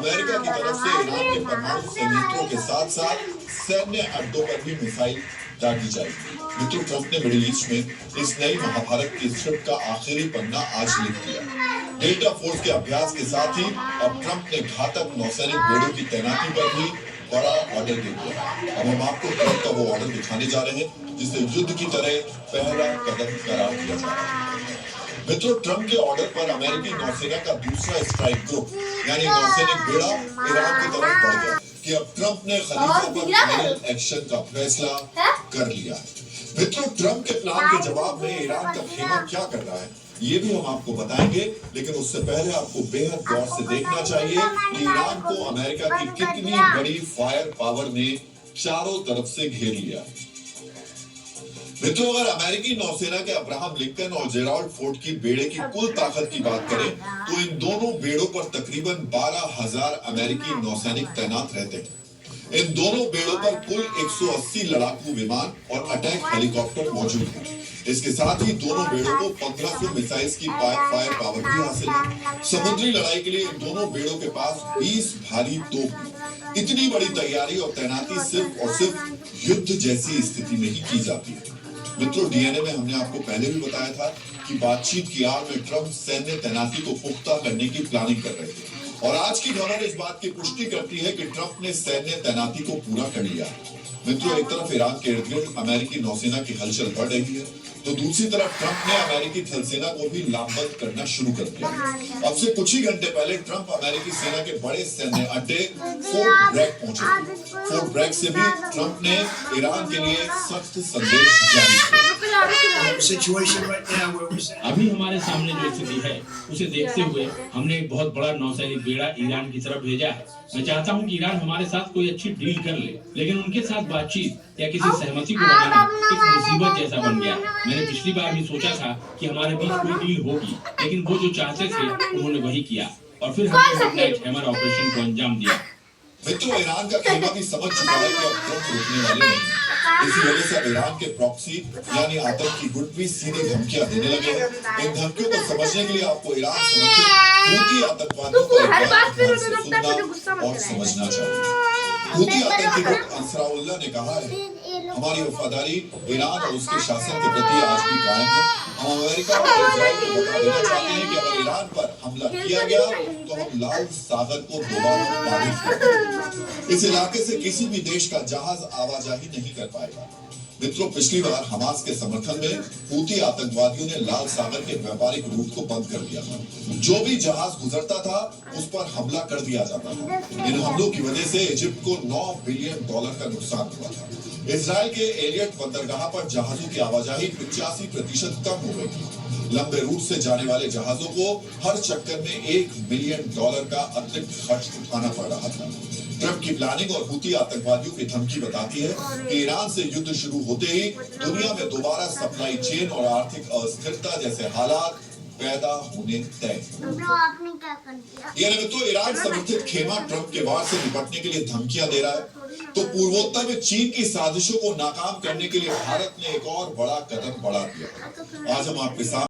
America की तरफ से ईरान के परमाणु संयंत्रों के साथ साथ सैन्य अड्डों पर भी मिसाइल दागी जाएगी। मित्रों, ट्रंप ने मिडिल ईस्ट में इस नई महाभारत की स्क्रिप्ट का आखिरी पन्ना आज लिख दिया। डेल्टा फोर्स के अभ्यास के साथ ही अब ट्रंप ने घातक नौसैनिक बेड़ों की तैनाती पर भी बड़ा ऑर्डर दे दिया। अब हम आपको ट्रंप का वो ऑर्डर दिखाने जा रहे हैं जिसे युद्ध की तरह पहला कदम करार दिया जा रहा है। मित्रों, ट्रंप के ऑर्डर पर अमेरिकी नौसेना का दूसरा स्ट्राइक ग्रुप यानी नौसैनिक बेड़ा ईरान की तरफ बढ़ गया कि अब ट्रंप ने खलीफा पर फाइनल एक्शन का फैसला कर लिया है। मित्रों, ट्रंप के प्लान के जवाब में ईरान का खेमा क्या कर रहा है ये भी हम आपको बताएंगे, लेकिन उससे पहले आपको बेहद गौर से देखना चाहिए कि ईरान को अमेरिका की कितनी बड़ी फायर पावर ने चारों तरफ से घेर लिया। मित्रों, अगर अमेरिकी नौसेना के अब्राहम लिंकन और जेराल्ड फोर्ड की बेड़े की कुल ताकत की बात करें तो इन दोनों बेड़ों पर तकरीबन 12,000 अमेरिकी नौसैनिक तैनात रहते हैं। इन दोनों बेड़ों पर कुल 180 लड़ाकू विमान और अटैक हेलीकॉप्टर मौजूद हैं। इसके साथ ही दोनों बेड़ों को 1500 मिसाइल्स की फायर पावर भी हासिल है। समुद्री लड़ाई के लिए इन दोनों बेड़ों के पास 20 भारी तोप। इतनी बड़ी तैयारी और तैनाती सिर्फ और सिर्फ युद्ध जैसी स्थिति में ही की जाती है। मित्रों, डीएनए में हमने आपको पहले भी बताया था कि बातचीत की आड़ में ट्रंप सैन्य तैनाती को पुख्ता करने की प्लानिंग कर रहे थे और आज की खबर इस बात की पुष्टि करती है कि ट्रंप ने सैन्य तैनाती को पूरा कर लिया। मित्रों, एक तरफ ईरान के इर्द गिर्द अमेरिकी नौसेना की हलचल बढ़ रही है तो दूसरी तरफ ट्रंप ने अमेरिकी थल सेना को भी लामबंद करना शुरू कर दिया। अब से कुछ ही घंटे पहले ट्रंप अमेरिकी सेना के बड़े सैन्य अड्डे फोर्ट ब्रैग पहुंचे। फोर्ट ब्रैग से भी ट्रंप ने ईरान के लिए सख्त संदेश जारी किया। अभी हमारे सामने जो स्थिति है उसे देखते हुए हमने एक बहुत बड़ा नौसैनिक बेड़ा ईरान की तरफ भेजा है। मैं चाहता हूं कि ईरान हमारे साथ कोई अच्छी डील कर ले, लेकिन उनके साथ बातचीत या किसी सहमति को बनाना एक मुसीबत जैसा बन गया। मैंने पिछली बार भी सोचा था कि हमारे बीच कोई डील होगी, लेकिन वो जो चाहते थे उन्होंने वही किया और फिर हमने मिडनाइट हैमर ऑपरेशन को अंजाम दिया। मित्रों, ईरान का खेमा भी समझ चुका है कि अब ट्रंप रुकने वाले नहीं। इसी वजह से ईरान के प्रॉक्सी यानी आतंकी गुट भी सीधी धमकियां देने लगे हैं। इन धमकियों को समझने के लिए आपको ईरान समर्थित हूती आतंकवादियों को सुनना और समझना चाहिए। हूती आतंकी गुट अंसराउल्लाह ने कहा है, हमारी वफादारी ईरान और उसके शासन के प्रति आज भी कायम है। हम अमेरिका और इजराइल को बता देना चाहते हैं कि अगर ईरान पर हमला किया गया तो हम लाल सागर को दोबारा बाधित करेंगे। इस इलाके से किसी भी देश का जहाज आवाजाही नहीं कर पाएगा। मित्रों, पिछली बार हमास के समर्थन में हूती आतंकवादियों ने लाल सागर के व्यापारिक रूट को बंद कर दिया था। जो भी जहाज गुजरता था उस पर हमला कर दिया जाता था। इन हमलों की वजह से इजिप्ट को $9 बिलियन का नुकसान हुआ था। इजराइल के एलियट बंदरगाह पर जहाजों की आवाजाही 85% कम हो गई थी। लंबे रूट से जाने वाले जहाजों को हर चक्कर में $1 मिलियन का अतिरिक्त खर्च उठाना पड़ रहा था। ट्रंप की प्लानिंग और हूती आतंकवादियों की धमकी बताती है कि ईरान से युद्ध शुरू होते ही दुनिया में दोबारा सप्लाई चेन और आर्थिक अस्थिरता जैसे हालात पैदा होने तय। आपने क्या कर दिया? यानी तो ईरान समर्थित खेमा ट्रंप के वार से निपटने के लिए धमकियां दे रहा है, तो पूर्वोत्तर में चीन की साजिशों को नाकाम करने के लिए भारत ने एक और बड़ा कदम बढ़ा दिया। आज हम आपके साथ